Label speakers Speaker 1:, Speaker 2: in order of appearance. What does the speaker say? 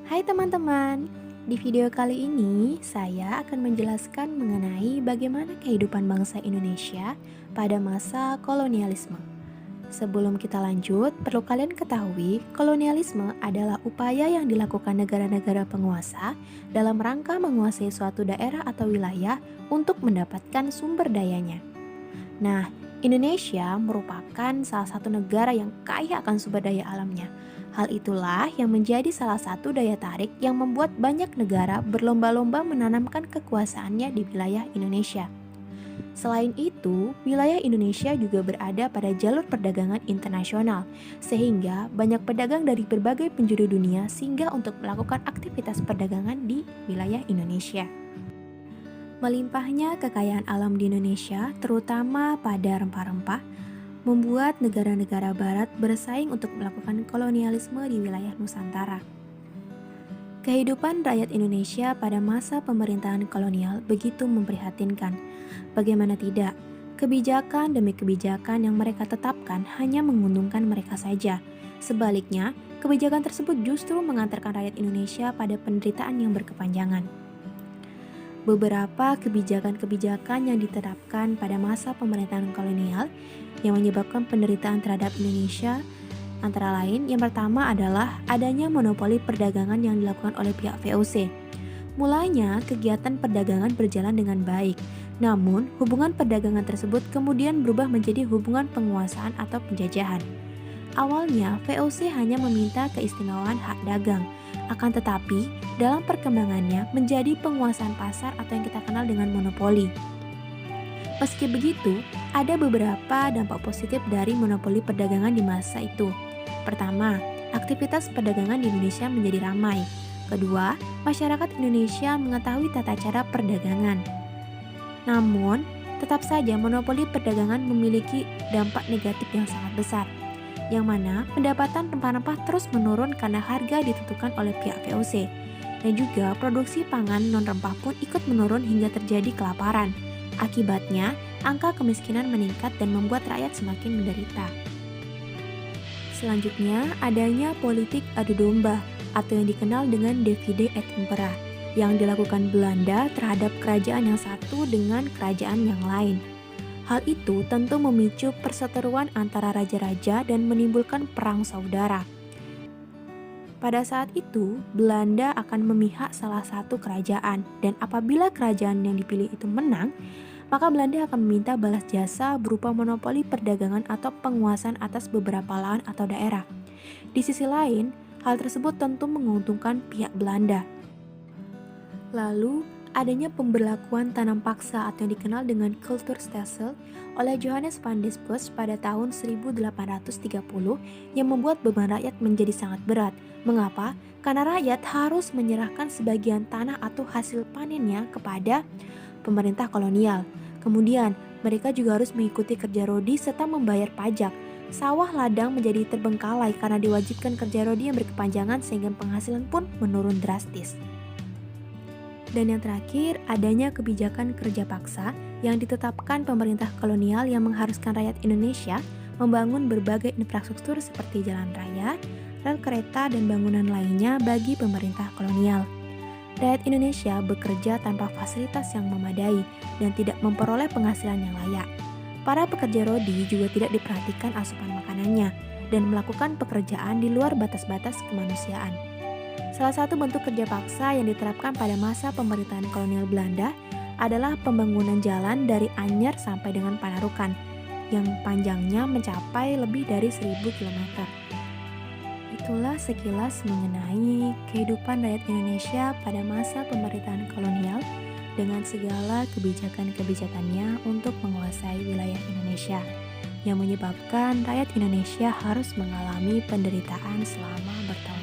Speaker 1: Hai teman-teman, di video kali ini saya akan menjelaskan mengenai bagaimana kehidupan bangsa Indonesia pada masa kolonialisme. Sebelum kita lanjut, perlu kalian ketahui kolonialisme adalah upaya yang dilakukan negara-negara penguasa dalam rangka menguasai suatu daerah atau wilayah untuk mendapatkan sumber dayanya. Nah, Indonesia merupakan salah satu negara yang kaya akan sumber daya alamnya. Hal itulah yang menjadi salah satu daya tarik yang membuat banyak negara berlomba-lomba menanamkan kekuasaannya di wilayah Indonesia. Selain itu, wilayah Indonesia juga berada pada jalur perdagangan internasional, sehingga banyak pedagang dari berbagai penjuru dunia singgah untuk melakukan aktivitas perdagangan di wilayah Indonesia. Melimpahnya kekayaan alam di Indonesia, terutama pada rempah-rempah, membuat negara-negara barat bersaing untuk melakukan kolonialisme di wilayah Nusantara. Kehidupan rakyat Indonesia pada masa pemerintahan kolonial begitu memprihatinkan. Bagaimana tidak, kebijakan demi kebijakan yang mereka tetapkan hanya menguntungkan mereka saja. Sebaliknya, kebijakan tersebut justru mengantarkan rakyat Indonesia pada penderitaan yang berkepanjangan. Beberapa kebijakan-kebijakan yang diterapkan pada masa pemerintahan kolonial yang menyebabkan penderitaan terhadap Indonesia antara lain, yang pertama adalah adanya monopoli perdagangan yang dilakukan oleh pihak VOC. Mulanya, kegiatan perdagangan berjalan dengan baik, namun hubungan perdagangan tersebut kemudian berubah menjadi hubungan penguasaan atau penjajahan. Awalnya, VOC hanya meminta keistimewaan hak dagang, akan tetapi dalam perkembangannya menjadi penguasaan pasar atau yang kita kenal dengan monopoli. Meski begitu, ada beberapa dampak positif dari monopoli perdagangan di masa itu. Pertama, aktivitas perdagangan di Indonesia menjadi ramai. Kedua, masyarakat Indonesia mengetahui tata cara perdagangan. Namun, tetap saja monopoli perdagangan memiliki dampak negatif yang sangat besar, yang mana pendapatan rempah-rempah terus menurun karena harga ditentukan oleh pihak VOC, dan juga produksi pangan non-rempah pun ikut menurun hingga terjadi kelaparan. Akibatnya, angka kemiskinan meningkat dan membuat rakyat semakin menderita. Selanjutnya, adanya politik adu domba atau yang dikenal dengan divide et impera yang dilakukan Belanda terhadap kerajaan yang satu dengan kerajaan yang lain. Hal itu tentu memicu perseteruan antara raja-raja dan menimbulkan perang saudara. Pada saat itu, Belanda akan memihak salah satu kerajaan, dan apabila kerajaan yang dipilih itu menang, maka Belanda akan meminta balas jasa berupa monopoli perdagangan atau penguasaan atas beberapa lahan atau daerah. Di sisi lain, hal tersebut tentu menguntungkan pihak Belanda. Lalu, adanya pemberlakuan tanam paksa atau yang dikenal dengan Kulturstelsel oleh Johannes van Dispuys pada tahun 1830 yang membuat beban rakyat menjadi sangat berat. Mengapa? Karena rakyat harus menyerahkan sebagian tanah atau hasil panennya kepada pemerintah kolonial. Kemudian, mereka juga harus mengikuti kerja rodi serta membayar pajak. Sawah ladang menjadi terbengkalai karena diwajibkan kerja rodi yang berkepanjangan sehingga penghasilan pun menurun drastis. Dan yang terakhir, adanya kebijakan kerja paksa yang ditetapkan pemerintah kolonial yang mengharuskan rakyat Indonesia membangun berbagai infrastruktur seperti jalan raya, rel kereta, dan bangunan lainnya bagi pemerintah kolonial. Rakyat Indonesia bekerja tanpa fasilitas yang memadai dan tidak memperoleh penghasilan yang layak. Para pekerja rodi juga tidak diperhatikan asupan makanannya dan melakukan pekerjaan di luar batas-batas kemanusiaan. Salah satu bentuk kerja paksa yang diterapkan pada masa pemerintahan kolonial Belanda adalah pembangunan jalan dari Anyer sampai dengan Panarukan, yang panjangnya mencapai lebih dari 1000 km. Itulah sekilas mengenai kehidupan rakyat Indonesia pada masa pemerintahan kolonial dengan segala kebijakan-kebijakannya untuk menguasai wilayah Indonesia, yang menyebabkan rakyat Indonesia harus mengalami penderitaan selama bertahun-tahun.